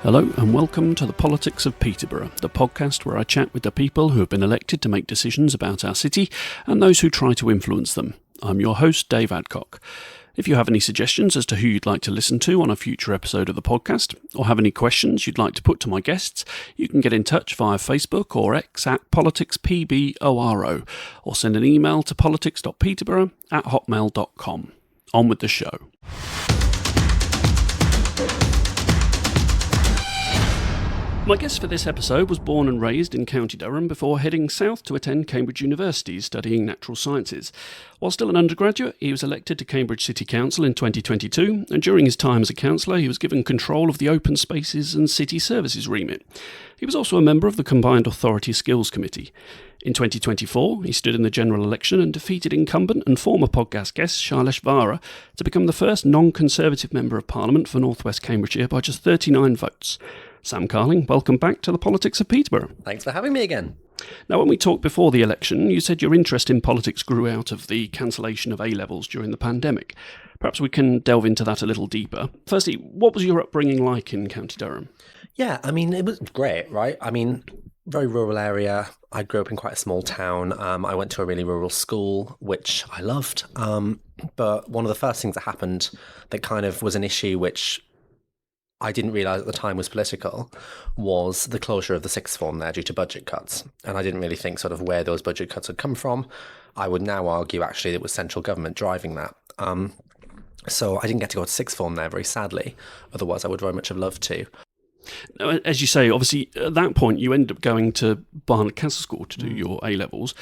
Hello and welcome to the Politics of Peterborough, the podcast where I chat with the people who have been elected to make decisions about our city and those who try to influence them. I'm your host, Dave Adcock. If you have any suggestions as to who you'd like to listen to on a future episode of the podcast, or have any questions you'd like to put to my guests, you can get in touch via Facebook or X at politicspboro, or send an email to politics.peterborough@hotmail.com. On with the show. My guest for this episode was born and raised in County Durham before heading south to attend Cambridge University studying natural sciences. While still an undergraduate, he was elected to Cambridge City Council in 2022, and during his time as a councillor he was given control of the Open Spaces and City Services remit. He was also a member of the Combined Authority Skills Committee. In 2024, he stood in the general election and defeated incumbent and former podcast guest Shailesh Vara to become the first non-Conservative Member of Parliament for North West Cambridgeshire by just 39 votes. Sam Carling, welcome back to the Politics of Peterborough. Thanks for having me again. Now, when we talked before the election, you said your interest in politics grew out of the cancellation of A-levels during the pandemic. Perhaps we can delve into that a little deeper. Firstly, what was your upbringing like in County Durham? Yeah, it was great, right? Very rural area. I grew up in quite a small town. I went to a really rural school, which I loved. But one of the first things that happened that kind of was an issue which I didn't realise at the time was political, was the closure of the sixth form there due to budget cuts. And I didn't really think sort of where those budget cuts had come from. I would now argue actually it was central government driving that. So I didn't get to go to sixth form there, very sadly. Otherwise I would very much have loved to. As you say, obviously, at that point, you ended up going to Barnard Castle School to do your A-levels.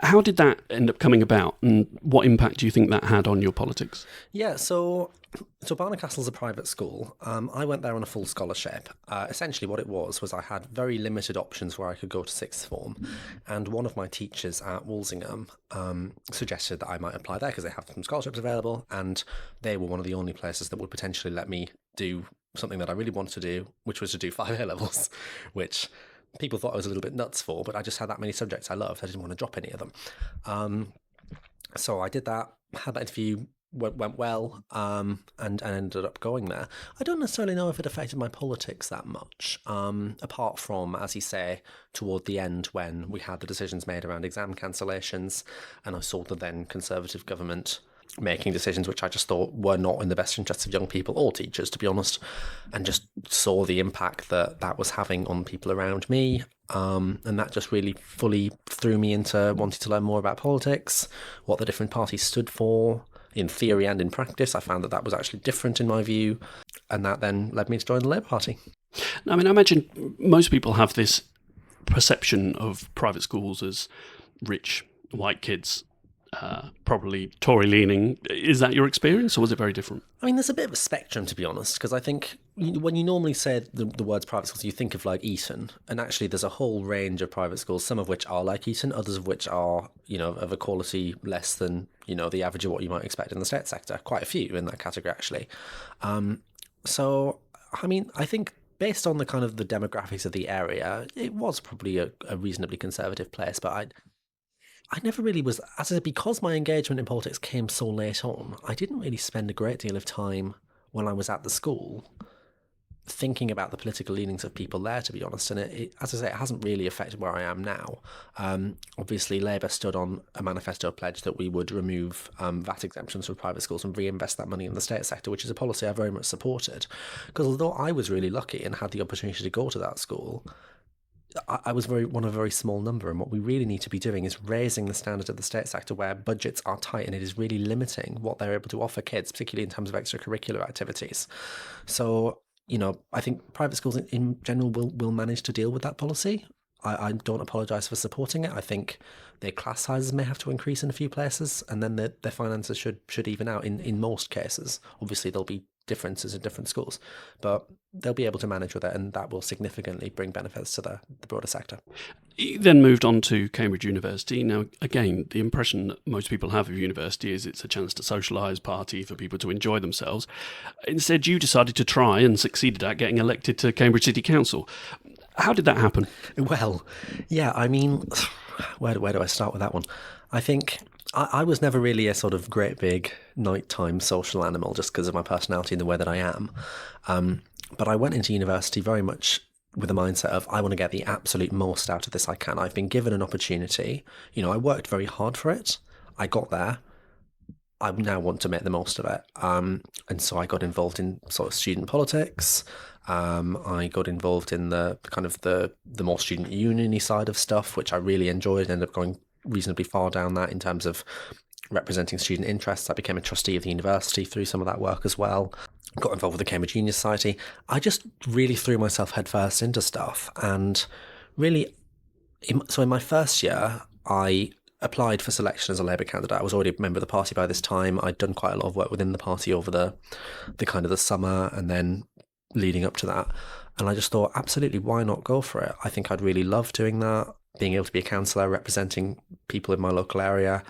How did that end up coming about, and what impact do you think that had on your politics? Yeah, so Barnard Castle's a private school. I went there on a full scholarship. Essentially what it was I had very limited options where I could go to sixth form, and one of my teachers at Walsingham suggested that I might apply there because they have some scholarships available, and they were one of the only places that would potentially let me do something that I really wanted to do, which was to do 5 A-levels, which people thought I was a little bit nuts for, but I just had that many subjects I loved. I didn't want to drop any of them. So I did that, had that interview, went well, and ended up going there. I don't necessarily know if it affected my politics that much, apart from, as you say, toward the end when we had the decisions made around exam cancellations, and I saw the then Conservative government making decisions which I just thought were not in the best interests of young people or teachers, to be honest, and just saw the impact that was having on people around me. And that just really fully threw me into wanting to learn more about politics, what the different parties stood for, in theory and in practice. I found that was actually different in my view, and that then led me to join the Labour Party. I imagine most people have this perception of private schools as rich white kids, probably Tory-leaning. Is that your experience, or was it very different? There's a bit of a spectrum, to be honest, because I think when you normally say the words private schools, you think of like Eton, and actually there's a whole range of private schools, some of which are like Eton, others of which are, of a quality less than, the average of what you might expect in the state sector. Quite a few in that category, actually. I think based on the kind of the demographics of the area, it was probably a reasonably conservative place, but I never really was, as I said, because my engagement in politics came so late on, I didn't really spend a great deal of time when I was at the school thinking about the political leanings of people there, to be honest. And it, as I say, it hasn't really affected where I am now. Obviously, Labour stood on a manifesto pledge that we would remove VAT exemptions for private schools and reinvest that money in the state sector, which is a policy I very much supported. Because although I was really lucky and had the opportunity to go to that school, I was one of a very small number, and what we really need to be doing is raising the standard of the state sector where budgets are tight and it is really limiting what they're able to offer kids, particularly in terms of extracurricular activities. So, I think private schools in general will manage to deal with that policy. I don't apologise for supporting it. I think their class sizes may have to increase in a few places, and then their finances should even out in most cases. Obviously, there'll be differences in different schools, but they'll be able to manage with it, and that will significantly bring benefits to the broader sector. You then moved on to Cambridge University. Now, again, the impression that most people have of university is it's a chance to socialise, party, for people to enjoy themselves. Instead, you decided to try and succeeded at getting elected to Cambridge City Council. How did that happen? Well, yeah, where do I start with that one? I think I was never really a sort of great big nighttime social animal just because of my personality and the way that I am. But I went into university very much with the mindset of I want to get the absolute most out of this I can. I've been given an opportunity. I worked very hard for it. I got there. I now want to make the most of it. And so I got involved in sort of student politics. I got involved in the kind of the more student union-y side of stuff, which I really enjoyed. Ended up going reasonably far down that in terms of representing student interests. I became a trustee of the university through some of that work as well. Got involved with the Cambridge Junior Society. I just really threw myself headfirst into stuff. And really, so in my first year, I applied for selection as a Labour candidate. I was already a member of the party by this time. I'd done quite a lot of work within the party over the kind of the summer and then leading up to that. And I just thought, absolutely, why not go for it? I think I'd really love doing that, being able to be a councillor, representing people in my local area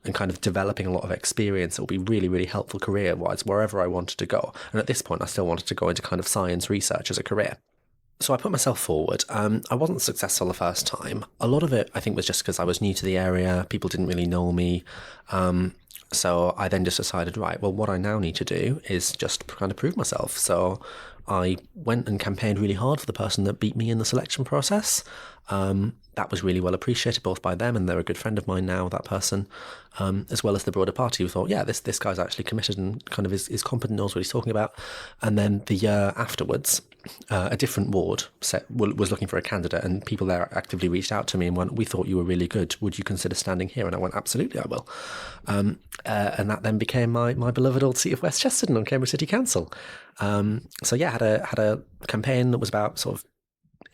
and kind of developing a lot of experience. It will be really, really helpful career-wise, wherever I wanted to go. And at this point, I still wanted to go into kind of science research as a career. So I put myself forward. I wasn't successful the first time. A lot of it, I think, was just because I was new to the area. People didn't really know me. So I then just decided, right, well, what I now need to do is just kind of prove myself. So I went and campaigned really hard for the person that beat me in the selection process. That was really well appreciated both by them, and they're a good friend of mine now, that person, as well as the broader party, who thought, yeah, this guy's actually committed and kind of is competent, knows what he's talking about. And then the year afterwards, a different ward was looking for a candidate, and people there actively reached out to me and went, we thought you were really good. Would you consider standing here? And I went, absolutely, I will. And that then became my beloved old seat of West Chesterton on Cambridge City Council. So yeah, had a campaign that was about sort of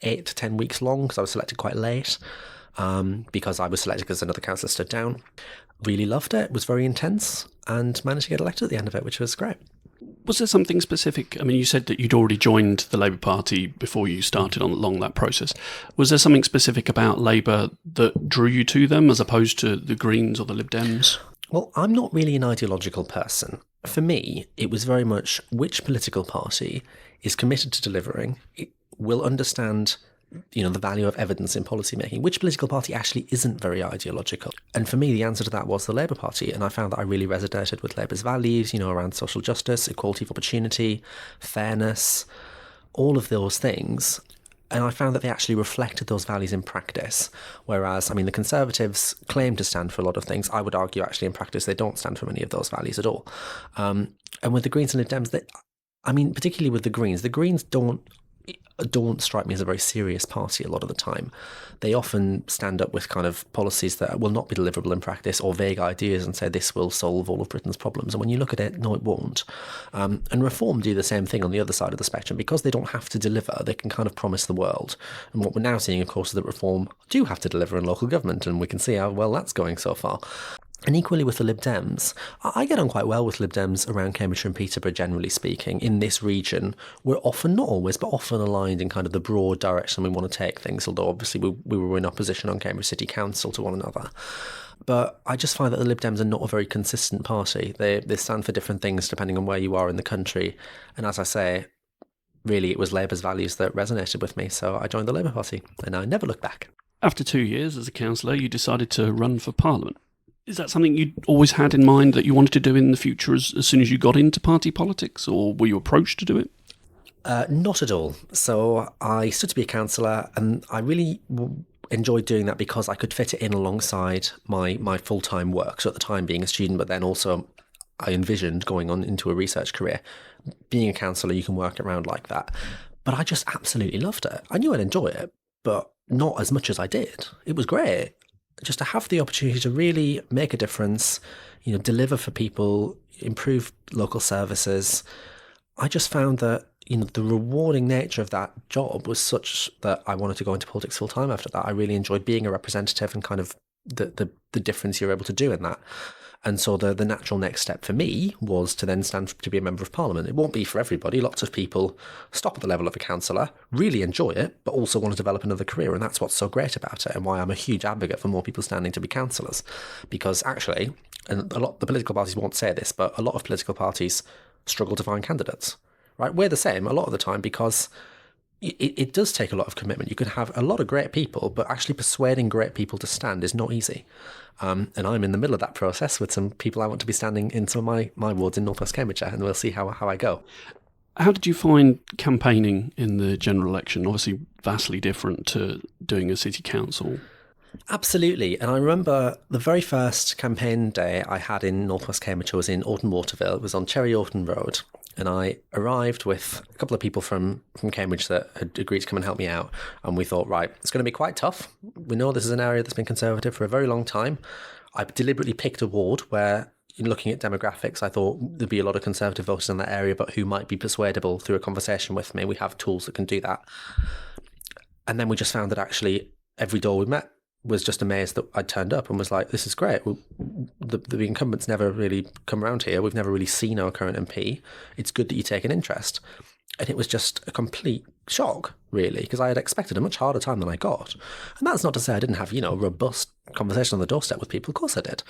8 to 10 weeks long, because I was selected quite late, because I was selected because another councillor stood down. Really loved it. It was very intense, and managed to get elected at the end of it, which was great. Was there something specific? I mean, you said that you'd already joined the Labour Party before you started along that process. Was there something specific about Labour that drew you to them as opposed to the Greens or the Lib Dems? Well, I'm not really an ideological person. For me, it was very much which political party is committed to delivering, will understand, the value of evidence in policy making. Which political party actually isn't very ideological? And for me, the answer to that was the Labour Party. And I found that I really resonated with Labour's values, around social justice, equality of opportunity, fairness, all of those things. And I found that they actually reflected those values in practice. Whereas, the Conservatives claim to stand for a lot of things. I would argue actually in practice they don't stand for many of those values at all. And with the Greens and Lib Dems, particularly with the Greens don't strike me as a very serious party a lot of the time. They often stand up with kind of policies that will not be deliverable in practice, or vague ideas and say this will solve all of Britain's problems. And when you look at it, no, it won't. And Reform do the same thing on the other side of the spectrum. Because they don't have to deliver, they can kind of promise the world. And what we're now seeing, of course, is that Reform do have to deliver in local government, and we can see how well that's going so far. And equally with the Lib Dems, I get on quite well with Lib Dems around Cambridgeshire and Peterborough, generally speaking. In this region, we're often, not always, but often aligned in kind of the broad direction we want to take things, although obviously we were in opposition on Cambridge City Council to one another. But I just find that the Lib Dems are not a very consistent party. They stand for different things depending on where you are in the country. And as I say, really it was Labour's values that resonated with me, so I joined the Labour Party, and I never looked back. After 2 years as a councillor, you decided to run for Parliament. Is that something you'd always had in mind that you wanted to do in the future as soon as you got into party politics, or were you approached to do it? Not at all. So I stood to be a councillor, and I really enjoyed doing that because I could fit it in alongside my full-time work. So at the time being a student, but then also I envisioned going on into a research career. Being a councillor, you can work around like that. But I just absolutely loved it. I knew I'd enjoy it, but not as much as I did. It was great. Just to have the opportunity to really make a difference, deliver for people, improve local services. I just found that, the rewarding nature of that job was such that I wanted to go into politics full time after that. I really enjoyed being a representative and kind of the difference you're able to do in that. And so the natural next step for me was to then stand to be a member of Parliament. It won't be for everybody. Lots of people stop at the level of a councillor, really enjoy it, but also want to develop another career. And that's what's so great about it, and why I'm a huge advocate for more people standing to be councillors. Because actually, and the political parties won't say this, but a lot of political parties struggle to find candidates. Right? We're the same a lot of the time because it does take a lot of commitment. You can have a lot of great people, but actually persuading great people to stand is not easy. And I'm in the middle of that process with some people I want to be standing in some of my wards in North West Cambridgeshire, and we'll see how I go. How did you find campaigning in the general election? Obviously vastly different to doing a city council. Absolutely. And I remember the very first campaign day I had in North West Cambridgeshire was in Orton Waterville. It was on Cherry Orton Road. And I arrived with a couple of people from Cambridge that had agreed to come and help me out. And we thought, right, it's going to be quite tough. We know this is an area that's been Conservative for a very long time. I deliberately picked a ward where, in looking at demographics, I thought there'd be a lot of Conservative voters in that area, but who might be persuadable through a conversation with me. We have tools that can do that. And then we just found that actually every door we met was just amazed that I'd turned up and was like, this is great. The incumbents never really come around here. We've never really seen our current MP. It's good that you take an interest. And it was just a complete shock, really, because I had expected a much harder time than I got. And that's not to say I didn't have, a robust conversation on the doorstep with people. Of course I did.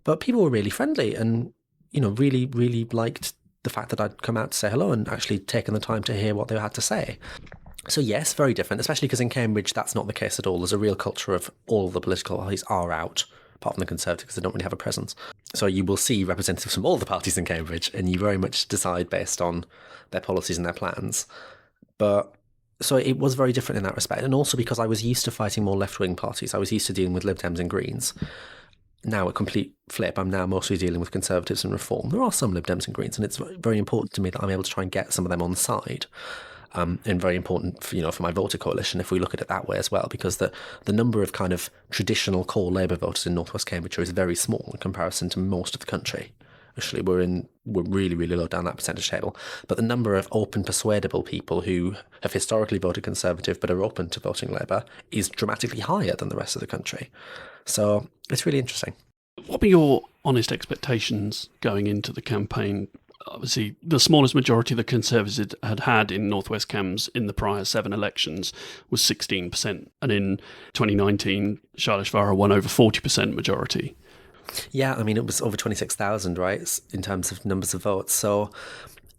But people were really friendly and, really, really liked the fact that I'd come out to say hello and actually taken the time to hear what they had to say. So yes, very different, especially because in Cambridge that's not the case at all. There's a real culture of all the political parties are out, apart from the Conservatives, because they don't really have a presence. So you will see representatives from all the parties in Cambridge, and you very much decide based on their policies and their plans. But so it was very different in that respect, and also because I was used to fighting more left-wing parties. I was used to dealing with Lib Dems and Greens. Now a complete flip. I'm now mostly dealing with Conservatives and Reform. There are some Lib Dems and Greens, and it's very important to me that I'm able to try and get some of them on side. And very important, for my voter coalition, if we look at it that way as well, because the number of kind of traditional core Labour voters in North West Cambridgeshire is very small in comparison to most of the country. Actually, we're really, really low down that percentage table. But the number of open, persuadable people who have historically voted Conservative but are open to voting Labour is dramatically higher than the rest of the country. So it's really interesting. What were your honest expectations going into the campaign? Obviously, the smallest majority the Conservatives had in North West Cambs in the prior 7 elections was 16%. And in 2019, Charlotte Shvara won over 40% majority. Yeah, I mean, it was over 26,000, right, in terms of numbers of votes. So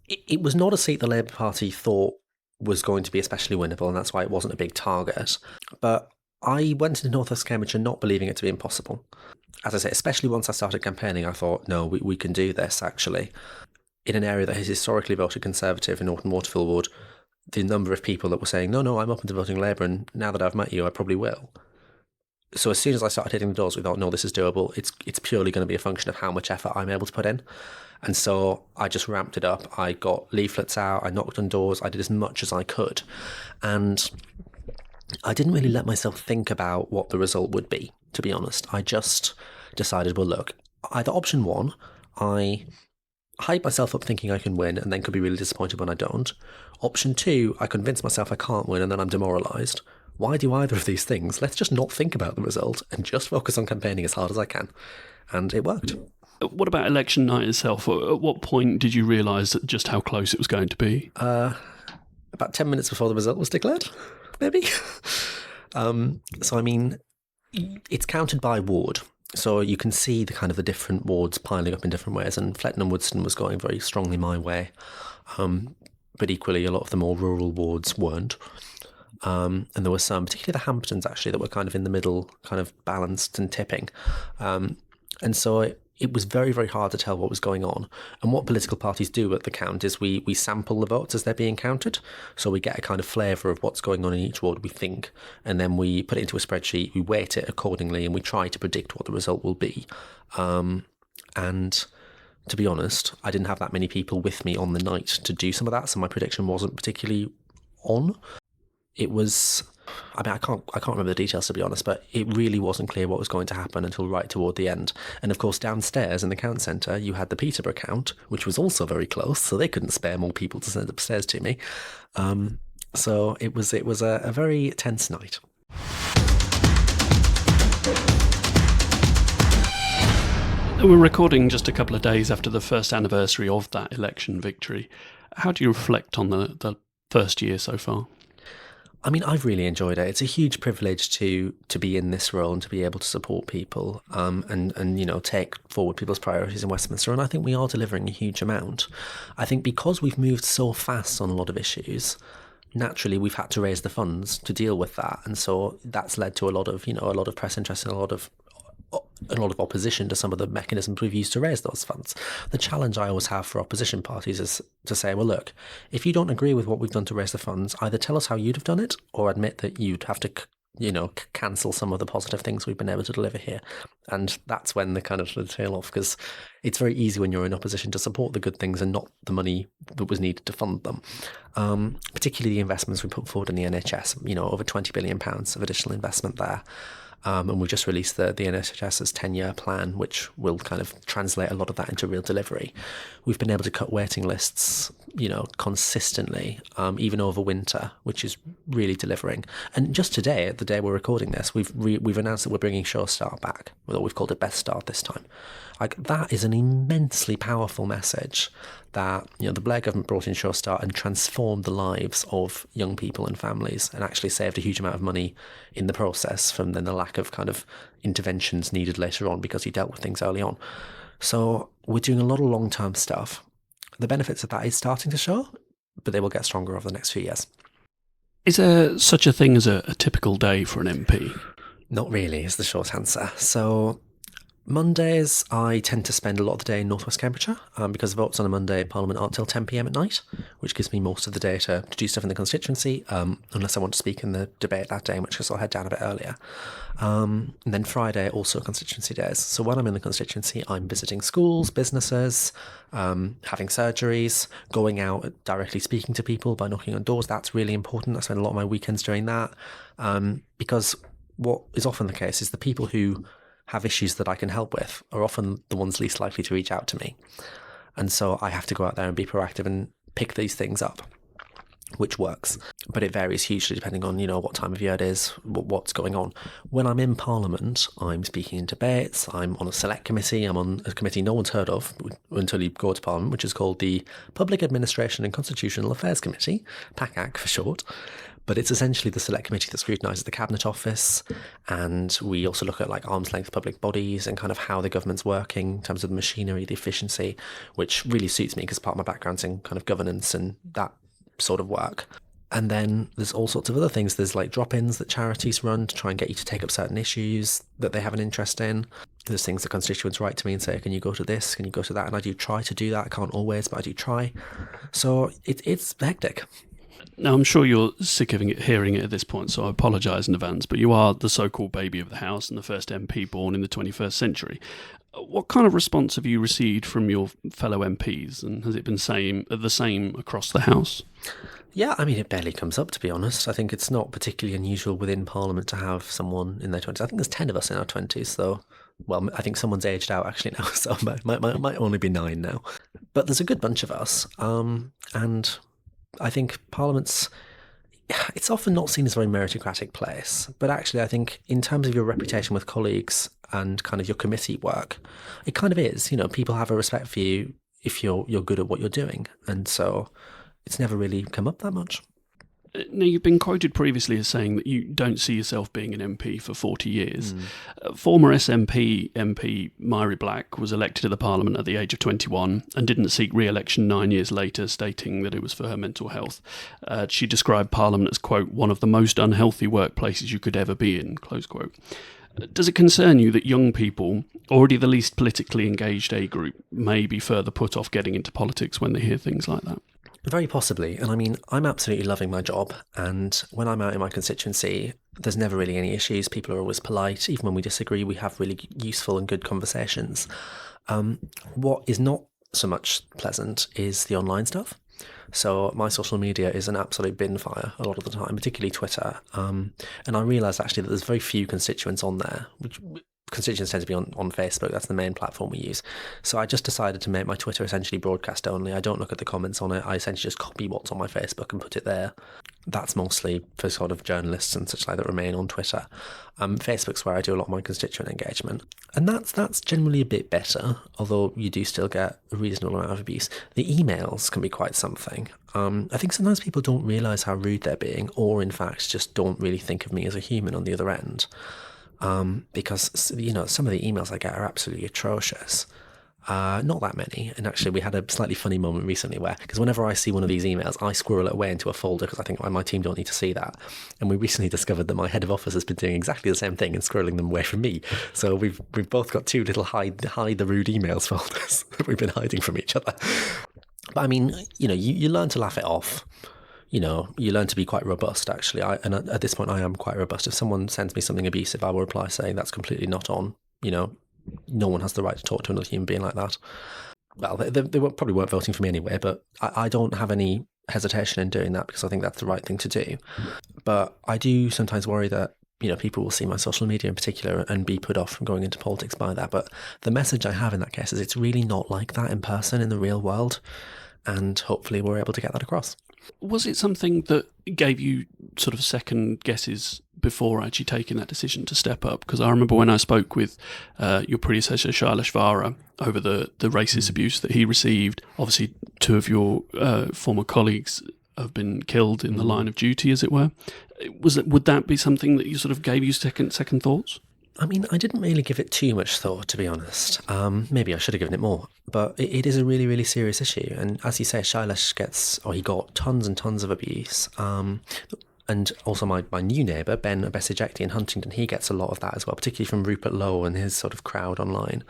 it was not a seat the Labour Party thought was going to be especially winnable, and that's why it wasn't a big target. But I went into North West Cambridgeshire not believing it to be impossible. As I say, especially once I started campaigning, I thought, no, we can do this, actually. In an area that has historically voted Conservative in Orton Waterville Ward, the number of people that were saying, no, I'm open to voting Labour, and now that I've met you, I probably will. So as soon as I started hitting the doors, we thought, no, this is doable. It's purely going to be a function of how much effort I'm able to put in. And so I just ramped it up. I got leaflets out, I knocked on doors, I did as much as I could. And I didn't really let myself think about what the result would be, to be honest. I just decided, well, look, either option one, I hype myself up thinking I can win and then could be really disappointed when I don't. Option two, I convince myself I can't win and then I'm demoralised. Why do either of these things? Let's just not think about the result and just focus on campaigning as hard as I can. And it worked. What about election night itself? At what point did you realise just how close it was going to be? About 10 minutes before the result was declared, maybe. So, I mean, it's counted by ward. So you can see the kind of the different wards piling up in different ways, and Fletton and Woodston was going very strongly my way. But equally, a lot of the more rural wards weren't. And there were some, particularly the Hamptons, actually, that were kind of in the middle, kind of balanced and tipping. And so it was very, very hard to tell what was going on. And what political parties do at the count is we sample the votes as they're being counted. So we get a kind of flavour of what's going on in each ward, we think, and then we put it into a spreadsheet, we weight it accordingly, and we try to predict what the result will be. And to be honest, I didn't have that many people with me on the night to do some of that, so my prediction wasn't particularly on. It was, I mean, I can't remember the details, to be honest, but it really wasn't clear what was going to happen until right toward the end. And of course, downstairs in the count centre, you had the Peterborough count, which was also very close, so they couldn't spare more people to send upstairs to me. So it was a very tense night. We're recording just a couple of days after the first anniversary of that election victory. How do you reflect on the first year so far? I mean, I've really enjoyed it. It's a huge privilege to be in this role and to be able to support people and take forward people's priorities in Westminster. And I think we are delivering a huge amount. I think because we've moved so fast on a lot of issues, naturally we've had to raise the funds to deal with that. And so that's led to a lot of press interest and a lot of a lot of opposition to some of the mechanisms we've used to raise those funds. The challenge I always have for opposition parties is to say, well, look, if you don't agree with what we've done to raise the funds, either tell us how you'd have done it or admit that you'd have to cancel some of the positive things we've been able to deliver here. And that's when the kind of the tail off, because it's very easy when you're in opposition to support the good things and not the money that was needed to fund them. Particularly the investments we put forward in the NHS, over £20 billion of additional investment there. And we just released the NHS's 10-year plan, which will kind of translate a lot of that into real delivery. We've been able to cut waiting lists, consistently, even over winter, which is really delivering. And just today, the day we're recording this, we've announced that we're bringing Sure Start back, or we've called it Best Start this time. Like, that is an immensely powerful message that, the Blair government brought in Sure Start and transformed the lives of young people and families and actually saved a huge amount of money in the process from then the lack of kind of interventions needed later on because he dealt with things early on. So we're doing a lot of long-term stuff. The benefits of that is starting to show, but they will get stronger over the next few years. Is there such a thing as a typical day for an MP? Not really, is the short answer. So Mondays, I tend to spend a lot of the day in North West Cambridgeshire because votes on a Monday in Parliament aren't till 10 p.m. at night, which gives me most of the day to do stuff in the constituency, unless I want to speak in the debate that day, in which case I'll head down a bit earlier. And then Friday, also constituency days. So when I'm in the constituency, I'm visiting schools, businesses, having surgeries, going out directly speaking to people by knocking on doors. That's really important. I spend a lot of my weekends doing that because what is often the case is the people who have issues that I can help with are often the ones least likely to reach out to me. And so I have to go out there and be proactive and pick these things up, which works. But it varies hugely depending on, what time of year it is, what's going on. When I'm in Parliament, I'm speaking in debates, I'm on a select committee, I'm on a committee no one's heard of until you go to Parliament, which is called the Public Administration and Constitutional Affairs Committee, PACAC for short. But it's essentially the select committee that scrutinises the Cabinet Office, and we also look at arm's length public bodies and kind of how the government's working in terms of the machinery, the efficiency, which really suits me because part of my background's in kind of governance and that sort of work. And then there's all sorts of other things. There's drop-ins that charities run to try and get you to take up certain issues that they have an interest in. There's things that constituents write to me and say, can you go to this, can you go to that? And I do try to do that. I can't always, but I do try. So it's hectic. Now, I'm sure you're sick of hearing it at this point, so I apologise in advance, but you are the so-called baby of the House and the first MP born in the 21st century. What kind of response have you received from your fellow MPs, and has it been the same across the House? Yeah, it barely comes up, to be honest. I think it's not particularly unusual within Parliament to have someone in their 20s. I think there's 10 of us in our 20s, though. Well, I think someone's aged out actually now, so it might only be 9 now. But there's a good bunch of us, and I think it's often not seen as a very meritocratic place, but actually I think in terms of your reputation with colleagues and kind of your committee work, it kind of is. People have a respect for you if you're good at what you're doing, and so it's never really come up that much. Now, you've been quoted previously as saying that you don't see yourself being an MP for 40 years. Former SNP MP Myri Black was elected to the Parliament at the age of 21 and didn't seek re-election 9 years later, stating that it was for her mental health. She described Parliament as, quote, one of the most unhealthy workplaces you could ever be in, close quote. Does it concern you that young people, already the least politically engaged age group, may be further put off getting into politics when they hear things like that? Very possibly. And I'm absolutely loving my job. And when I'm out in my constituency, there's never really any issues. People are always polite. Even when we disagree, we have really useful and good conversations. What is not so much pleasant is the online stuff. So my social media is an absolute bin fire a lot of the time, particularly Twitter. And I realise actually that there's very few constituents on there, which constituents tend to be on Facebook. That's the main platform we use. So I just decided to make my Twitter essentially broadcast only. I don't look at the comments on it. I essentially just copy what's on my Facebook and put it there. That's mostly for sort of journalists and such like that remain on Twitter. Facebook's where I do a lot of my constituent engagement. And that's generally a bit better, although you do still get a reasonable amount of abuse. The emails can be quite something. I think sometimes people don't realise how rude they're being, or in fact just don't really think of me as a human on the other end. Because some of the emails I get are absolutely atrocious. Not that many. And actually, we had a slightly funny moment recently where, because whenever I see one of these emails, I squirrel it away into a folder because I think my team don't need to see that. And we recently discovered that my head of office has been doing exactly the same thing and squirreling them away from me. So we've both got two little hide the rude emails folders that we've been hiding from each other. But I mean, you learn to laugh it off. You learn to be quite robust, actually. And at this point, I am quite robust. If someone sends me something abusive, I will reply saying that's completely not on. No one has the right to talk to another human being like that. Well, they probably weren't voting for me anyway, but I don't have any hesitation in doing that because I think that's the right thing to do. But I do sometimes worry that, people will see my social media in particular and be put off from going into politics by that. But the message I have in that case is it's really not like that in person, in the real world. And hopefully we're able to get that across. Was it something that gave you sort of second guesses before actually taking that decision to step up? Because I remember when I spoke with your predecessor, Shailesh Vara, over the racist abuse that he received. Obviously, two of your former colleagues have been killed in the line of duty, as it were. Would that be something that you sort of gave you second thoughts? I mean, I didn't really give it too much thought, to be honest. Maybe I should have given it more. But it is a really, really serious issue. And as you say, Shailesh he got tons and tons of abuse. And also my new neighbour, Ben Abesijekti in Huntingdon, he gets a lot of that as well, particularly from Rupert Lowe and his sort of crowd online.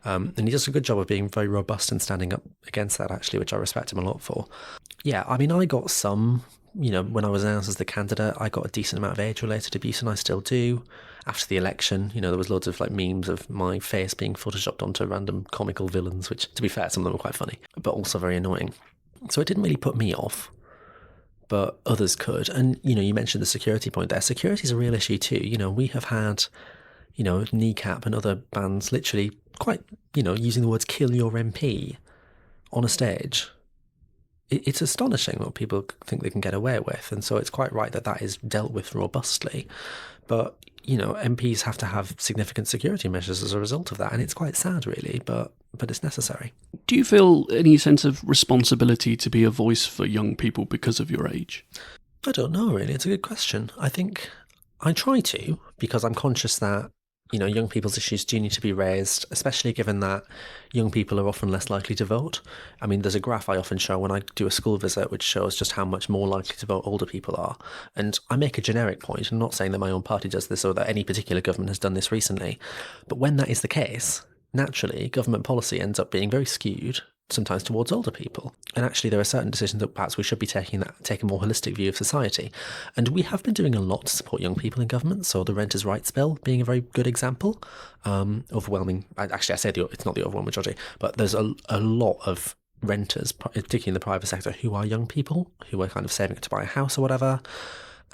And he does a good job of being very robust and standing up against that, actually, which I respect him a lot for. Yeah, I mean, I got some... when I was announced as the candidate, I got a decent amount of age-related abuse, and I still do. After the election, there was loads of memes of my face being photoshopped onto random comical villains, which, to be fair, some of them were quite funny, but also very annoying. So it didn't really put me off, but others could. And, you mentioned the security point there. Security is a real issue too. We have had, Kneecap and other bands literally quite, using the words "kill your MP" on a stage. It's astonishing what people think they can get away with, and so it's quite right that is dealt with robustly. But, MPs have to have significant security measures as a result of that, and it's quite sad, really, but it's necessary. Do you feel any sense of responsibility to be a voice for young people because of your age? I don't know, really. It's a good question. I think I try to, because I'm conscious that young people's issues do need to be raised, especially given that young people are often less likely to vote. I mean, there's a graph I often show when I do a school visit which shows just how much more likely to vote older people are. And I make a generic point. I'm not saying that my own party does this or that any particular government has done this recently. But when that is the case, naturally, government policy ends up being very skewed, sometimes towards older people. And actually there are certain decisions that perhaps we should be taking a more holistic view of society. And we have been doing a lot to support young people in government, so the Renters' Rights Bill being a very good example. Overwhelming, actually I say it's not the overwhelming majority, but there's a lot of renters, particularly in the private sector, who are young people, who are kind of saving up to buy a house or whatever,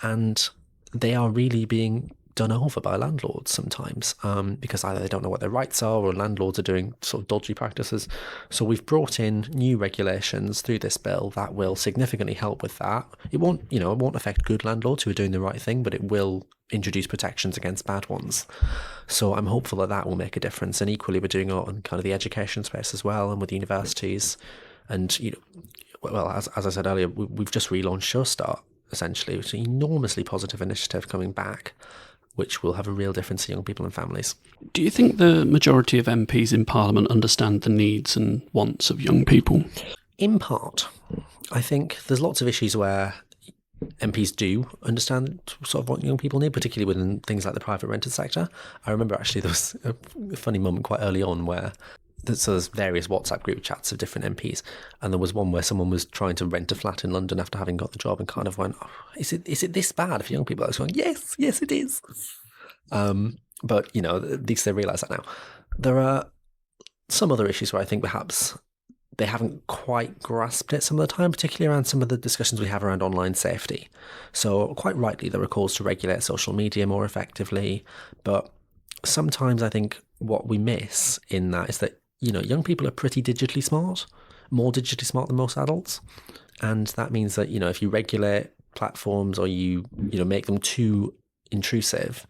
and they are really being done over by landlords sometimes because either they don't know what their rights are or landlords are doing sort of dodgy practices. So we've brought in new regulations through this bill that will significantly help with that. It won't affect good landlords who are doing the right thing, but it will introduce protections against bad ones. So I'm hopeful that will make a difference. And equally, we're doing it on kind of the education space as well, and with universities. And as I said earlier, we've just relaunched Show Start, essentially. It's an enormously positive initiative coming back, which will have a real difference to young people and families. Do you think the majority of MPs in Parliament understand the needs and wants of young people? In part. I think there's lots of issues where MPs do understand sort of what young people need, particularly within things like the private rented sector. I remember actually there was a funny moment quite early on where there's various WhatsApp group chats of different MPs, and there was one where someone was trying to rent a flat in London after having got the job and kind of went, is it this bad for young people? I was going, yes it is. But at least they realise that now. There are some other issues where I think perhaps they haven't quite grasped it some of the time, particularly around some of the discussions we have around online safety. So quite rightly, there are calls to regulate social media more effectively, but sometimes I think what we miss in that is that young people are pretty digitally smart, more digitally smart than most adults. And that means that, if you regulate platforms or you make them too intrusive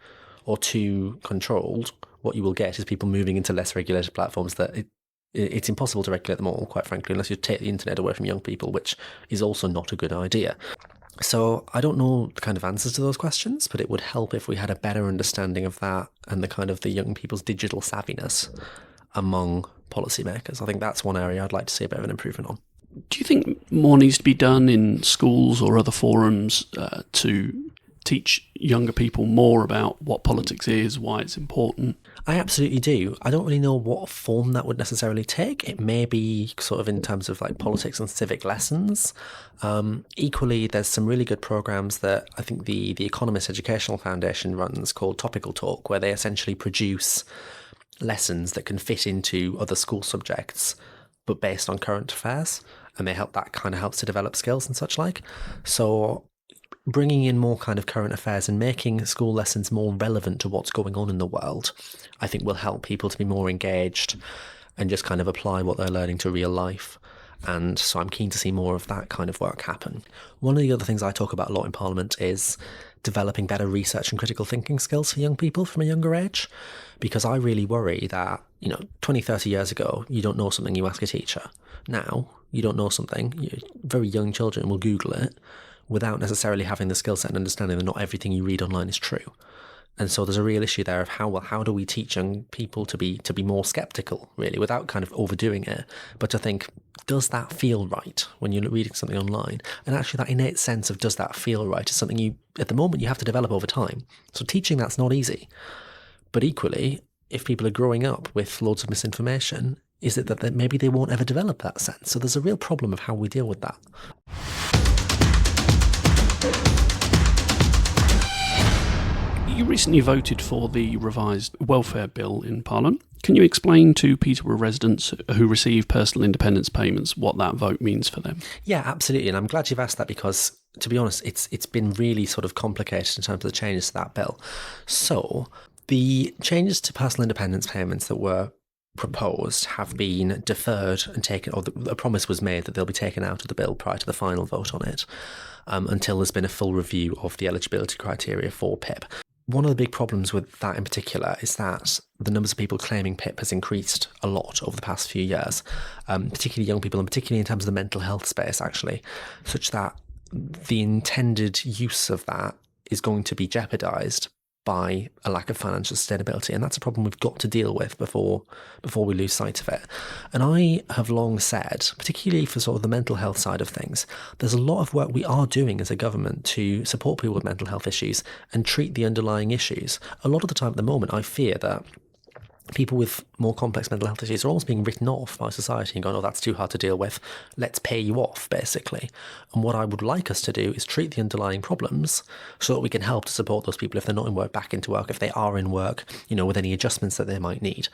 or too controlled, what you will get is people moving into less regulated platforms that it's impossible to regulate them all, quite frankly, unless you take the internet away from young people, which is also not a good idea. So I don't know the kind of answers to those questions, but it would help if we had a better understanding of that and the kind of the young people's digital savviness among policymakers. I think that's one area I'd like to see a bit of an improvement on. Do you think more needs to be done in schools or other forums to teach younger people more about what politics is, why it's important? I absolutely do. I don't really know what form that would necessarily take. It may be sort of in terms of like politics and civic lessons. Equally, there's some really good programs that I think the Economist Educational Foundation runs called Topical Talk, where they essentially produce lessons that can fit into other school subjects, but based on current affairs. And that kind of helps to develop skills and such like. So bringing in more kind of current affairs and making school lessons more relevant to what's going on in the world, I think will help people to be more engaged and just kind of apply what they're learning to real life. And so I'm keen to see more of that kind of work happen. One of the other things I talk about a lot in Parliament is developing better research and critical thinking skills for young people from a younger age, because I really worry that, 20, 30 years ago, you don't know something, you ask a teacher. Now, you don't know something, very young children will Google it without necessarily having the skill set and understanding that not everything you read online is true. And so there's a real issue there of how do we teach young people to be more skeptical, really, without kind of overdoing it, but to think, does that feel right when you're reading something online? And actually that innate sense of does that feel right is something at the moment, you have to develop over time. So teaching that's not easy. But equally, if people are growing up with loads of misinformation, is it that maybe they won't ever develop that sense? So there's a real problem of how we deal with that. You recently voted for the revised welfare bill in Parliament. Can you explain to Peterborough residents who receive personal independence payments what that vote means for them? Yeah, absolutely. And I'm glad you've asked that because, to be honest, it's been really sort of complicated in terms of the changes to that bill. So the changes to personal independence payments that were proposed have been deferred and taken, or a promise was made that they'll be taken out of the bill prior to the final vote on it, until there's been a full review of the eligibility criteria for PIP. One of the big problems with that in particular is that the numbers of people claiming PIP has increased a lot over the past few years, particularly young people, and particularly in terms of the mental health space, actually, such that the intended use of that is going to be jeopardised by a lack of financial sustainability. And that's a problem we've got to deal with before we lose sight of it. And I have long said, particularly for sort of the mental health side of things, there's a lot of work we are doing as a government to support people with mental health issues and treat the underlying issues. A lot of the time at the moment, I fear that people with more complex mental health issues are almost being written off by society and going, oh, that's too hard to deal with. Let's pay you off, basically. And what I would like us to do is treat the underlying problems so that we can help to support those people if they're not in work, back into work, if they are in work, with any adjustments that they might need.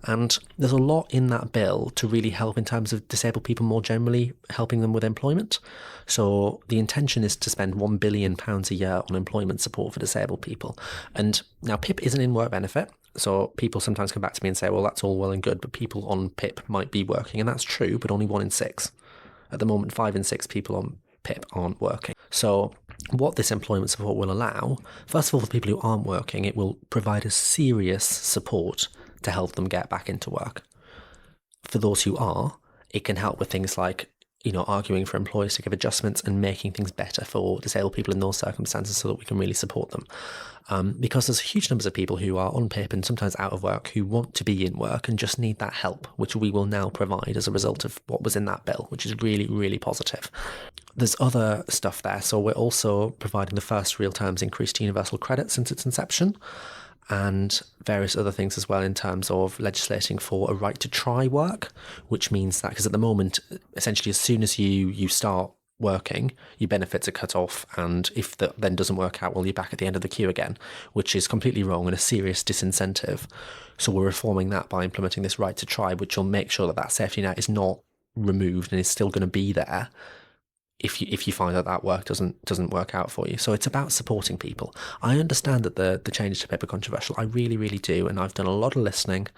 And there's a lot in that bill to really help in terms of disabled people more generally, helping them with employment. So the intention is to spend £1 billion a year on employment support for disabled people. And now PIP is an in-work benefit. So people sometimes come back to me and say, well, that's all well and good, but people on PIP might be working. And that's true, but only 1 in 6. At the moment, 5 in 6 people on PIP aren't working. So what this employment support will allow, first of all, for people who aren't working, it will provide a serious support to help them get back into work. For those who are, it can help with things like arguing for employers to give adjustments and making things better for disabled people in those circumstances so that we can really support them. Because there's huge numbers of people who are on PIP and sometimes out of work who want to be in work and just need that help, which we will now provide as a result of what was in that bill, which is really, really positive. There's other stuff there. So we're also providing the first real terms increased universal credit since its inception, and various other things as well in terms of legislating for a right to try work, which means that, because at the moment, essentially as soon as you start working, your benefits are cut off, and if that then doesn't work out, well, you're back at the end of the queue again, which is completely wrong and a serious disincentive. So we're reforming that by implementing this right to try, which will make sure that that safety net is not removed and is still going to be there if you find that work doesn't work out for you. So it's about supporting people. I understand that the changes to PIP are controversial. I really, really do. And I've done a lot of listening.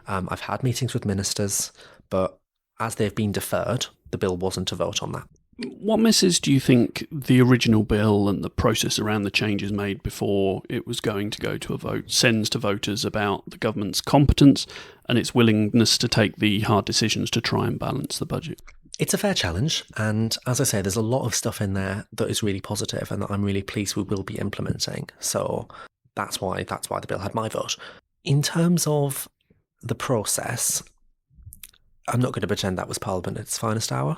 I've had meetings with ministers, but as they've been deferred, the bill wasn't to vote on that. What message do you think the original bill and the process around the changes made before it was going to go to a vote sends to voters about the government's competence and its willingness to take the hard decisions to try and balance the budget? It's a fair challenge, and as I say, there's a lot of stuff in there that is really positive and that I'm really pleased we will be implementing. So that's why the bill had my vote. In terms of the process, I'm not going to pretend that was Parliament at its finest hour,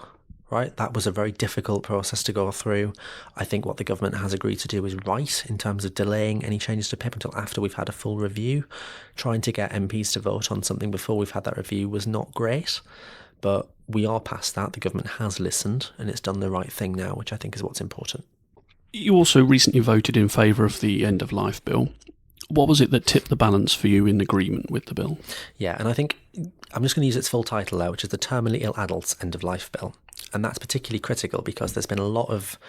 right? That was a very difficult process to go through. I think what the government has agreed to do is right in terms of delaying any changes to PIP until after we've had a full review. Trying to get MPs to vote on something before we've had that review was not great, but we are past that. The government has listened and it's done the right thing now, which I think is what's important. You also recently voted in favour of the end of life bill. What was it that tipped the balance for you in agreement with the bill? Yeah, and I think I'm just going to use its full title now, which is the Terminally Ill Adults End of Life Bill. And that's particularly critical because there's been a lot of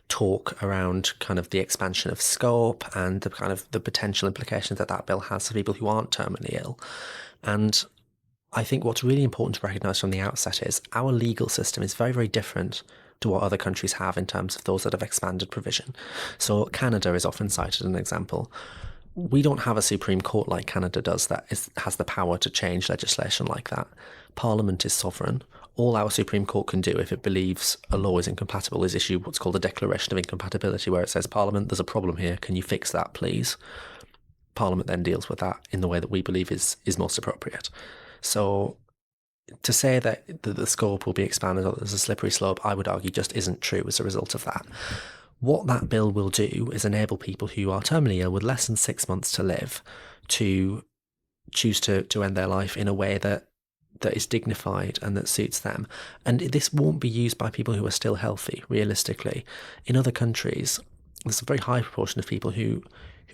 talk around kind of the expansion of scope and the kind of the potential implications that that bill has for people who aren't terminally ill. And I think what's really important to recognise from the outset is our legal system is very, very different to what other countries have in terms of those that have expanded provision. So Canada is often cited as an example. We don't have a Supreme Court like Canada does that has the power to change legislation like that. Parliament is sovereign. All our Supreme Court can do if it believes a law is incompatible is issue what's called a declaration of incompatibility, where it says, Parliament, there's a problem here. Can you fix that, please? Parliament then deals with that in the way that we believe is most appropriate. So to say that the scope will be expanded or there's a slippery slope, I would argue just isn't true as a result of that. What that bill will do is enable people who are terminally ill with less than 6 months to live to choose to end their life in a way that is dignified and that suits them. And this won't be used by people who are still healthy, realistically. In other countries, there's a very high proportion of people who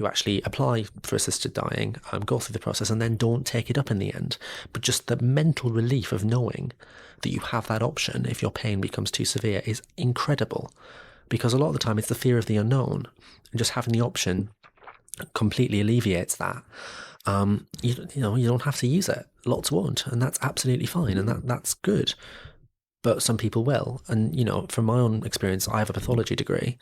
actually apply for assisted dying, go through the process and then don't take it up in the end. But just the mental relief of knowing that you have that option if your pain becomes too severe is incredible. Because a lot of the time it's the fear of the unknown, and just having the option completely alleviates that. You don't have to use it. Lots won't, and that's absolutely fine, and that's good. But some people will, and from my own experience, I have a pathology degree.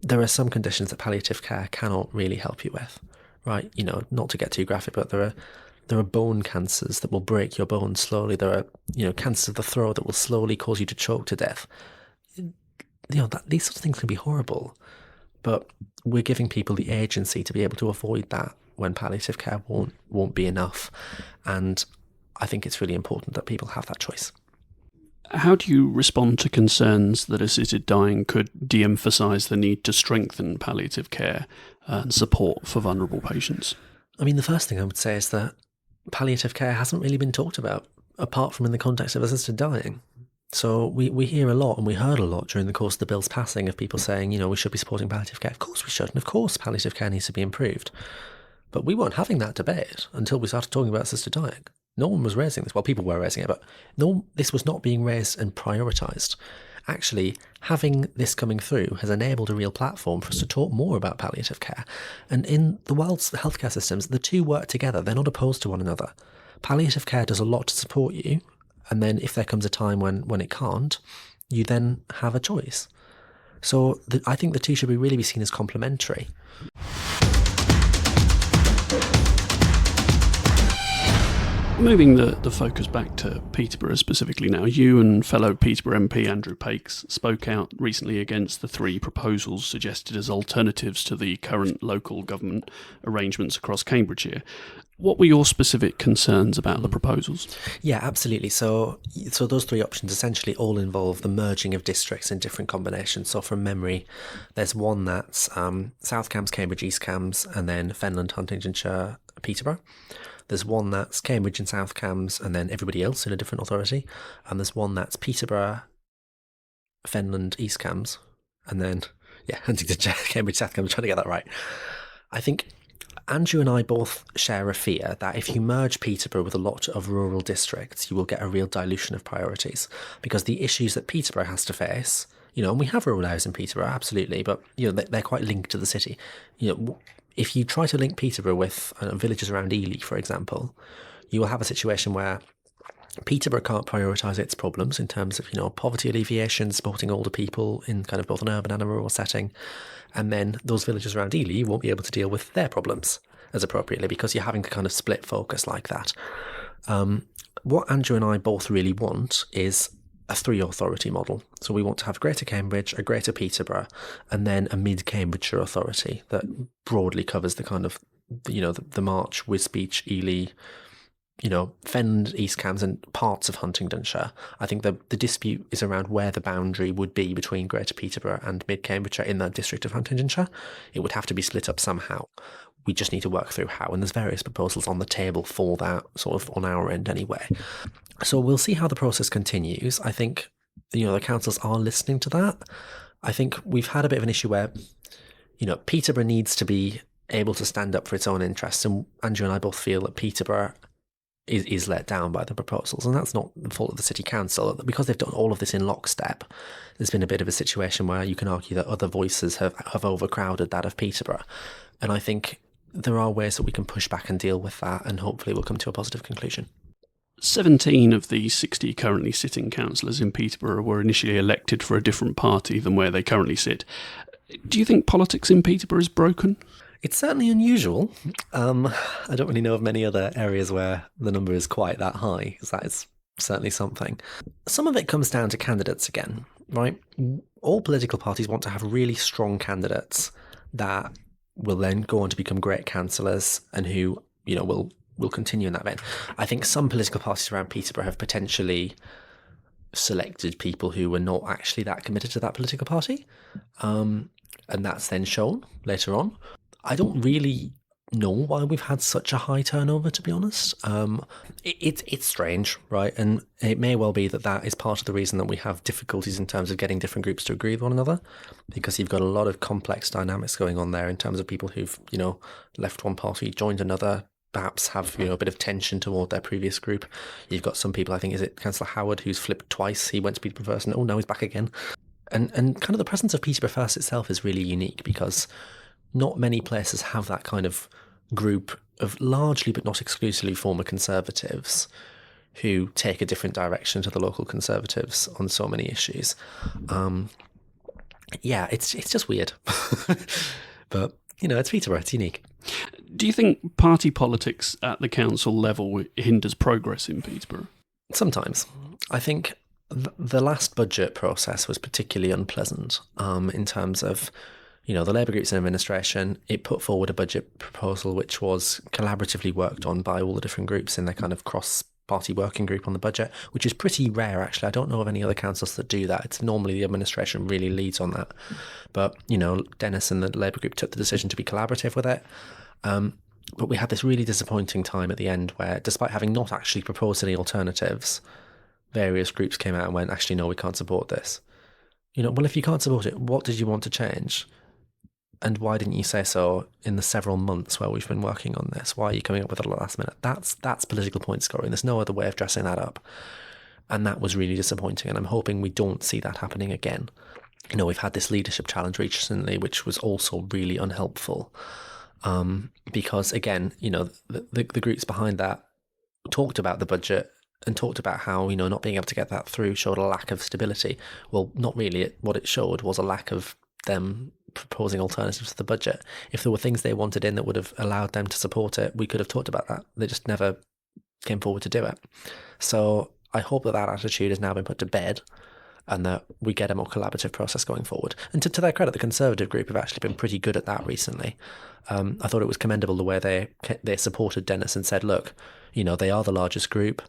There are some conditions that palliative care cannot really help you with, right? Not to get too graphic, but there are bone cancers that will break your bones slowly. There are cancers of the throat that will slowly cause you to choke to death. These sorts of things can be horrible, but we're giving people the agency to be able to avoid that when palliative care won't be enough. And I think it's really important that people have that choice. How do you respond to concerns that assisted dying could de-emphasise the need to strengthen palliative care and support for vulnerable patients? I mean, the first thing I would say is that palliative care hasn't really been talked about, apart from in the context of assisted dying. So we hear a lot, and we heard a lot during the course of the bill's passing, of people saying, we should be supporting palliative care. Of course we should, and of course palliative care needs to be improved. But we weren't having that debate until we started talking about assisted dying. No one was raising this. Well, people were raising it, but this was not being raised and prioritised. Actually, having this coming through has enabled a real platform for us to talk more about palliative care. And in the world's healthcare systems, the two work together. They're not opposed to one another. Palliative care does a lot to support you, and then if there comes a time when it can't, you then have a choice. So I think the two should really be seen as complementary. Moving the focus back to Peterborough specifically now, you and fellow Peterborough MP Andrew Pakes spoke out recently against the three proposals suggested as alternatives to the current local government arrangements across Cambridgeshire. What were your specific concerns about the proposals? Yeah, absolutely. So those three options essentially all involve the merging of districts in different combinations. So from memory, there's one that's South Cambs, Cambridge, East Cambs, and then Fenland, Huntingdonshire, Peterborough. There's one that's Cambridge and South Cambs, and then everybody else in a different authority. And there's one that's Peterborough, Fenland, East Cambs, and then, Huntingdonshire, Cambridge, South Cambs. I'm trying to get that right. I think Andrew and I both share a fear that if you merge Peterborough with a lot of rural districts, you will get a real dilution of priorities, because the issues that Peterborough has to face, and we have rural areas in Peterborough, absolutely, but they're quite linked to the city. If you try to link Peterborough with villages around Ely, for example, you will have a situation where Peterborough can't prioritise its problems in terms of, poverty alleviation, supporting older people in kind of both an urban and a rural setting. And then those villages around Ely won't be able to deal with their problems as appropriately, because you're having to kind of split focus like that. What Andrew and I both really want is a three-authority model. So we want to have Greater Cambridge, a Greater Peterborough, and then a mid-Cambridgeshire authority that broadly covers the kind of, the March, Wisbech, Ely, Fend, East Cambs and parts of Huntingdonshire. I think the dispute is around where the boundary would be between Greater Peterborough and Mid Cambridgeshire in the district of Huntingdonshire. It would have to be split up somehow. We just need to work through how, and there's various proposals on the table for that, sort of on our end anyway. So we'll see how the process continues. I think, the councils are listening to that. I think we've had a bit of an issue where, Peterborough needs to be able to stand up for its own interests, and Andrew and I both feel that Peterborough is let down by the proposals, and that's not the fault of the city council. Because they've done all of this in lockstep, there's been a bit of a situation where you can argue that other voices have overcrowded that of Peterborough, and I think there are ways that we can push back and deal with that, and hopefully we'll come to a positive conclusion. 17 of the 60 currently sitting councillors in Peterborough were initially elected for a different party than where they currently sit. Do you think politics in Peterborough is broken? It's certainly unusual. I don't really know of many other areas where the number is quite that high, because that is certainly something. Some of it comes down to candidates again, right? All political parties want to have really strong candidates that will then go on to become great councillors and who, will continue in that vein. I think some political parties around Peterborough have potentially selected people who were not actually that committed to that political party, and that's then shown later on. I don't really know why we've had such a high turnover, to be honest. It's strange, right? And it may well be that is part of the reason that we have difficulties in terms of getting different groups to agree with one another, because you've got a lot of complex dynamics going on there in terms of people who've, left one party, joined another, perhaps have, a bit of tension toward their previous group. You've got some people, I think, is it Councillor Howard, who's flipped twice? He went to Peterborough First and, now he's back again. And kind of the presence of Peterborough First itself is really unique, because not many places have that kind of group of largely but not exclusively former Conservatives who take a different direction to the local Conservatives on so many issues. It's just weird. But, it's Peterborough, it's unique. Do you think party politics at the council level hinders progress in Peterborough? Sometimes. I think the last budget process was particularly unpleasant in terms of, the Labour groups in administration. It put forward a budget proposal which was collaboratively worked on by all the different groups in their kind of cross-party working group on the budget, which is pretty rare, actually. I don't know of any other councils that do that. It's normally the administration really leads on that. But, Dennis and the Labour group took the decision to be collaborative with it. But we had this really disappointing time at the end where, despite having not actually proposed any alternatives, various groups came out and went, actually, no, we can't support this. Well, if you can't support it, what did you want to change? And why didn't you say so in the several months where we've been working on this? Why are you coming up with it at the last minute? That's political point scoring. There's no other way of dressing that up. And that was really disappointing. And I'm hoping we don't see that happening again. We've had this leadership challenge recently, which was also really unhelpful. Because again, the groups behind that talked about the budget and talked about how, not being able to get that through showed a lack of stability. Well, not really. What it showed was a lack of them proposing alternatives to the budget. If there were things they wanted in that would have allowed them to support it, we could have talked about that. They just never came forward to do it. So I hope that attitude has now been put to bed and that we get a more collaborative process going forward. And to their credit, the Conservative group have actually been pretty good at that recently. I thought it was commendable the way they supported Dennis and said, look, they are the largest group.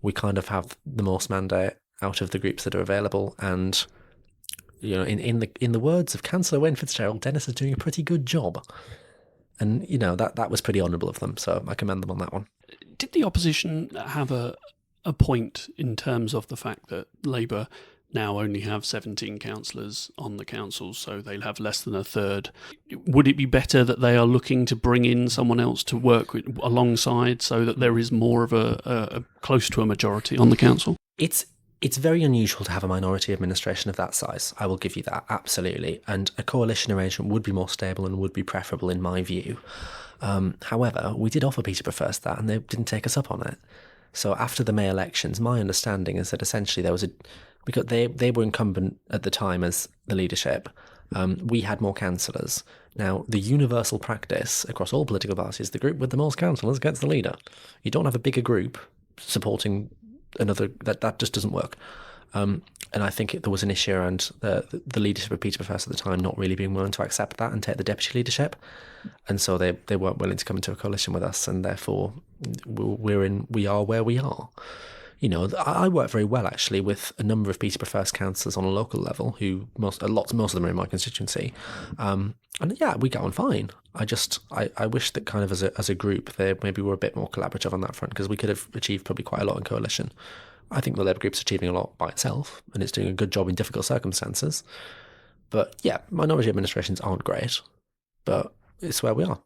We kind of have the most mandate out of the groups that are available, and in the words of Councillor Wayne Fitzgerald, Dennis is doing a pretty good job. And, that was pretty honourable of them, so I commend them on that one. Did the opposition have a point in terms of the fact that Labour now only have 17 councillors on the council, so they'll have less than a third? Would it be better that they are looking to bring in someone else to work alongside so that there is more of a close to a majority on the council? It's very unusual to have a minority administration of that size. I will give you that, absolutely. And a coalition arrangement would be more stable and would be preferable in my view. However, we did offer Peterborough First that and they didn't take us up on it. So after the May elections, my understanding is that essentially there was because they were incumbent at the time as the leadership, we had more councillors. Now, the universal practice across all political parties, the group with the most councillors gets the leader. You don't have a bigger group supporting another, that just doesn't work. And I think there was an issue around the leadership of Peterborough First at the time not really being willing to accept that and take the deputy leadership. And so they weren't willing to come into a coalition with us, and therefore we are where we are. I work very well actually with a number of Peterborough First councillors on a local level who most of them are in my constituency, and yeah, we get on fine. I wish that kind of as a group they maybe were a bit more collaborative on that front, because we could have achieved probably quite a lot in coalition. I think the Labour group's achieving a lot by itself, and it's doing a good job in difficult circumstances. But yeah, minority administrations aren't great, but it's where we are.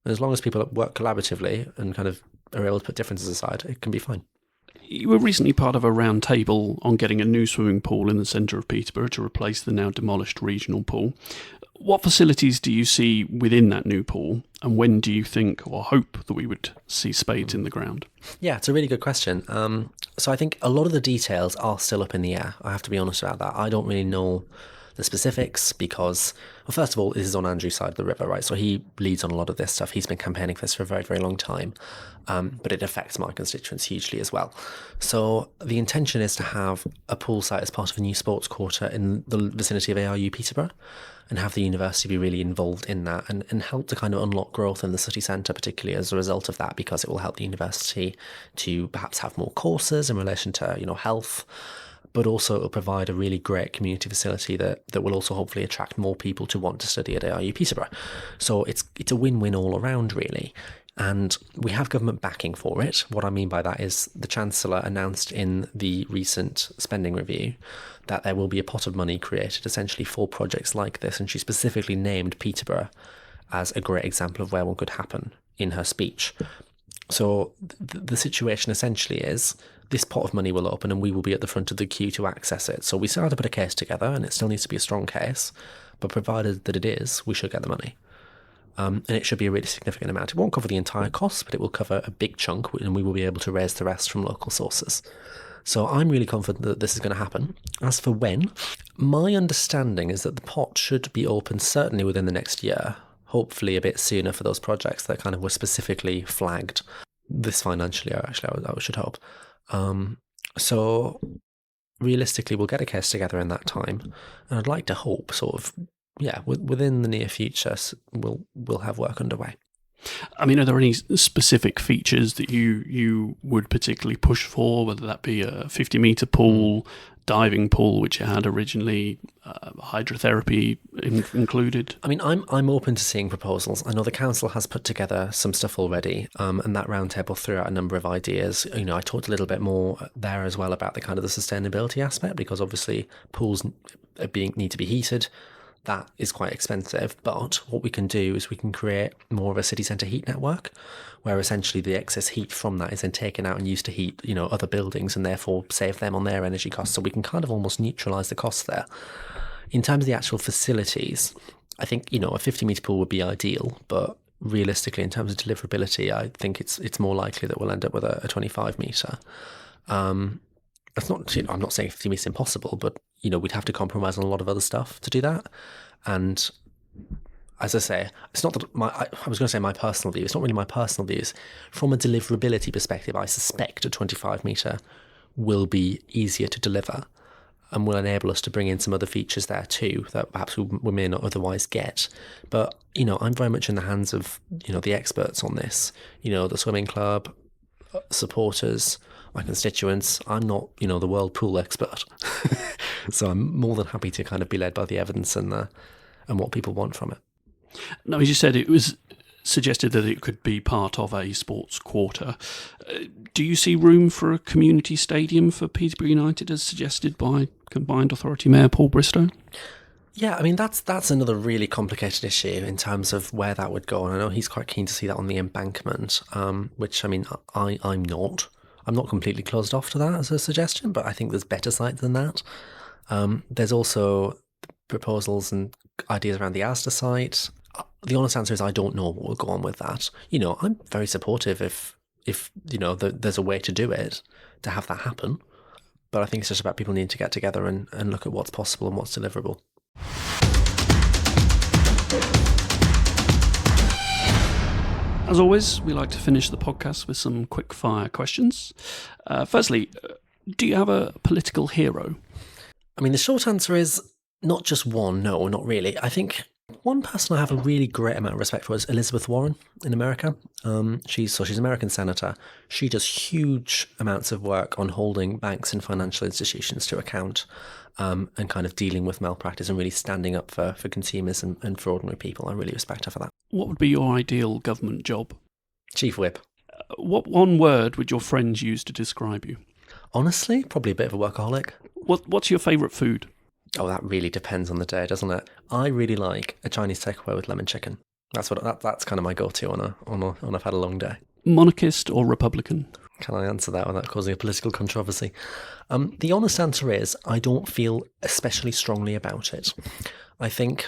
And as long as people work collaboratively and kind of are able to put differences aside, it can be fine. You were recently part of a round table on getting a new swimming pool in the centre of Peterborough to replace the now demolished regional pool. What facilities do you see within that new pool, and when do you think or hope that we would see spades in the ground? Yeah, it's a really good question. So I think a lot of the details are still up in the air. I have to be honest about that. I don't really know the specifics because, well, first of all, this is on Andrew's side of the river, right? So he leads on a lot of this stuff. He's been campaigning for this for a very, very long time, but it affects my constituents hugely as well. So the intention is to have a pool site as part of a new sports quarter in the vicinity of ARU Peterborough, and have the university be really involved in that and help to kind of unlock growth in the city centre, particularly as a result of that, because it will help the university to perhaps have more courses in relation to, health, but also it will provide a really great community facility that will also hopefully attract more people to want to study at ARU Peterborough. So it's a win-win all around, really. And we have government backing for it. What I mean by that is the Chancellor announced in the recent spending review that there will be a pot of money created essentially for projects like this, and she specifically named Peterborough as a great example of where one could happen in her speech. So the situation essentially is this pot of money will open and we will be at the front of the queue to access it. So we still have to put a case together, and it still needs to be a strong case, but provided that it is, we should get the money. And it should be a really significant amount. It won't cover the entire cost, but it will cover a big chunk, and we will be able to raise the rest from local sources. So I'm really confident that this is going to happen. As for when, my understanding is that the pot should be open certainly within the next year, hopefully a bit sooner for those projects that kind of were specifically flagged this financial year, actually, I should hope. So realistically, we'll get a case together in that time, and I'd like to hope within the near future, we'll have work underway. I mean, are there any specific features that you would particularly push for, whether that be a 50-metre pool, diving pool, which you had originally, hydrotherapy included? I mean, I'm open to seeing proposals. I know the council has put together some stuff already, and that roundtable threw out a number of ideas. I talked a little bit more there as well about the kind of the sustainability aspect, because obviously pools need to be heated. That is quite expensive, but what we can do is we can create more of a city centre heat network, where essentially the excess heat from that is then taken out and used to heat, other buildings, and therefore save them on their energy costs. So we can kind of almost neutralise the costs there. In terms of the actual facilities, I think, a 50-metre pool would be ideal, but realistically, in terms of deliverability, I think it's more likely that we'll end up with a 25-metre. That's not, I'm not saying 50 metres is impossible, but, we'd have to compromise on a lot of other stuff to do that. And as I say, it's not that I was going to say my personal view. It's not really my personal views. From a deliverability perspective, I suspect a 25-metre will be easier to deliver and will enable us to bring in some other features there too that perhaps we may not otherwise get. But, I'm very much in the hands of, the experts on this, the swimming club, supporters, my constituents. I'm not, the world pool expert. So I'm more than happy to kind of be led by the evidence and what people want from it. Now, as you said, it was suggested that it could be part of a sports quarter. Do you see room for a community stadium for Peterborough United as suggested by Combined Authority Mayor Paul Bristow? Yeah, I mean, that's another really complicated issue in terms of where that would go. And I know he's quite keen to see that on the embankment, which, I mean, I'm not. I'm not completely closed off to that as a suggestion, but I think there's better sites than that. There's also proposals and ideas around the Asda site. The honest answer is I don't know what will go on with that. I'm very supportive if there's a way to do it, to have that happen. But I think it's just about people needing to get together and look at what's possible and what's deliverable. As always, we like to finish the podcast with some quick-fire questions. Firstly, do you have a political hero? I mean, the short answer is not just one. No, not really. I think one person I have a really great amount of respect for is Elizabeth Warren in America. She's an American senator. She does huge amounts of work on holding banks and financial institutions to account, and kind of dealing with malpractice and really standing up for consumers and for ordinary people. I really respect her for that. What would be your ideal government job? Chief Whip. What one word would your friends use to describe you? Honestly, probably a bit of a workaholic. What's your favourite food? Oh, that really depends on the day, doesn't it? I really like a Chinese takeaway with lemon chicken. That's kind of my go-to on I've had a long day. Monarchist or Republican? Can I answer that without causing a political controversy? The honest answer is I don't feel especially strongly about it. I think,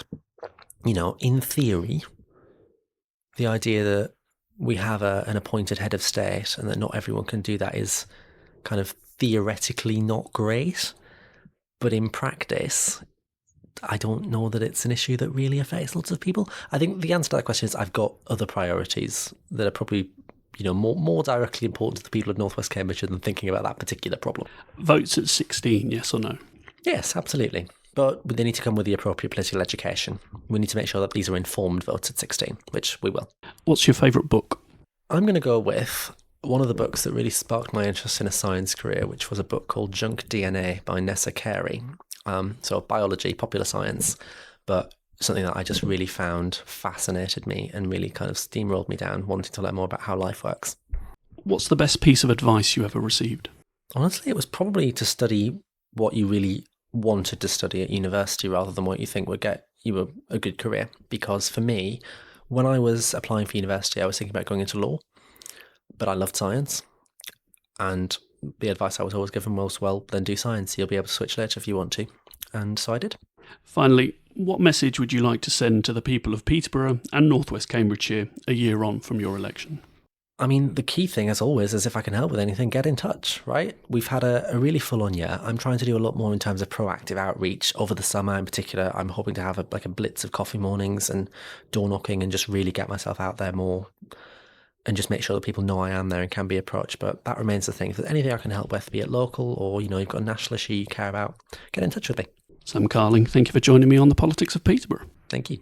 in theory, the idea that we have an appointed head of state and that not everyone can do that is kind of theoretically not great. But in practice, I don't know that it's an issue that really affects lots of people. I think the answer to that question is I've got other priorities that are probably, more directly important to the people of North West Cambridgeshire than thinking about that particular problem. Votes at 16, yes or no? Yes, absolutely. But they need to come with the appropriate political education. We need to make sure that these are informed votes at 16, which we will. What's your favourite book? I'm going to go with one of the books that really sparked my interest in a science career, which was a book called Junk DNA by Nessa Carey. So biology, popular science, but something that I just really found fascinated me and really kind of steamrolled me down, wanting to learn more about how life works. What's the best piece of advice you ever received? Honestly, it was probably to study what you really wanted to study at university rather than what you think would get you a good career. Because for me, when I was applying for university, I was thinking about going into law. But I loved science, and the advice I was always given was, well, then do science. You'll be able to switch later if you want to. And so I did. Finally, what message would you like to send to the people of Peterborough and North West Cambridgeshire a year on from your election? I mean, the key thing, as always, is if I can help with anything, get in touch, right? We've had a really full-on year. I'm trying to do a lot more in terms of proactive outreach over the summer in particular. I'm hoping to have a blitz of coffee mornings and door knocking and just really get myself out there more and just make sure that people know I am there and can be approached. But that remains the thing. If there's anything I can help with, be it local or, you've got a national issue you care about, get in touch with me. Sam Carling, thank you for joining me on the Politics of Peterborough. Thank you.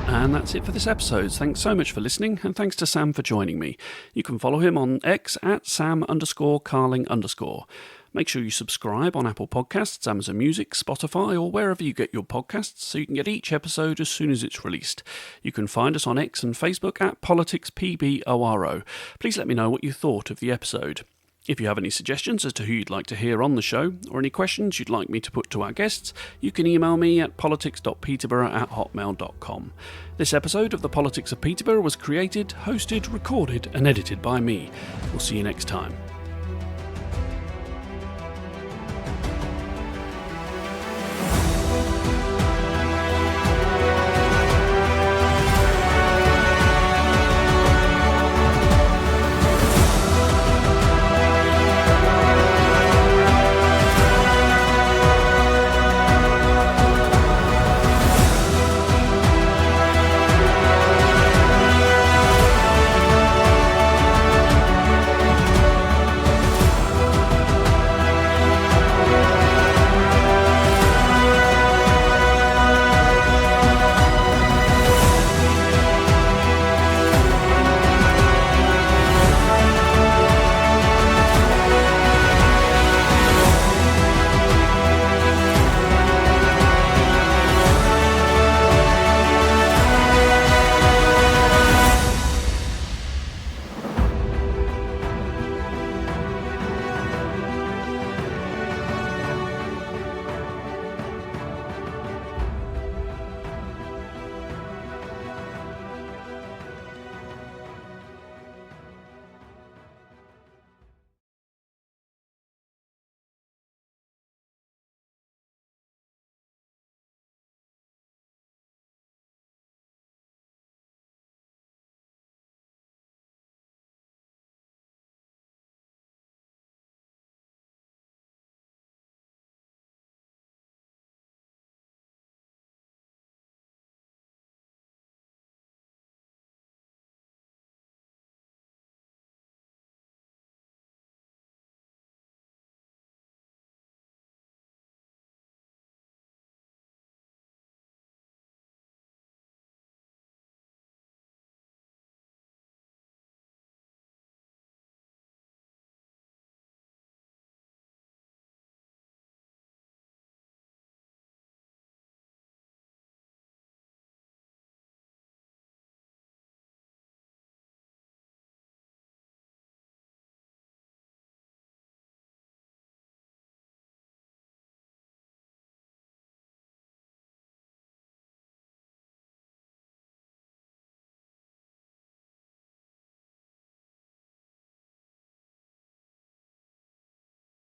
And that's it for this episode. Thanks so much for listening, and thanks to Sam for joining me. You can follow him on X at Sam_Carling_. Make sure you subscribe on Apple Podcasts, Amazon Music, Spotify, or wherever you get your podcasts so you can get each episode as soon as it's released. You can find us on X and Facebook at PoliticsPBORO. Please let me know what you thought of the episode. If you have any suggestions as to who you'd like to hear on the show, or any questions you'd like me to put to our guests, you can email me at politics.peterborough@hotmail.com. This episode of The Politics of Peterborough was created, hosted, recorded and edited by me. We'll see you next time.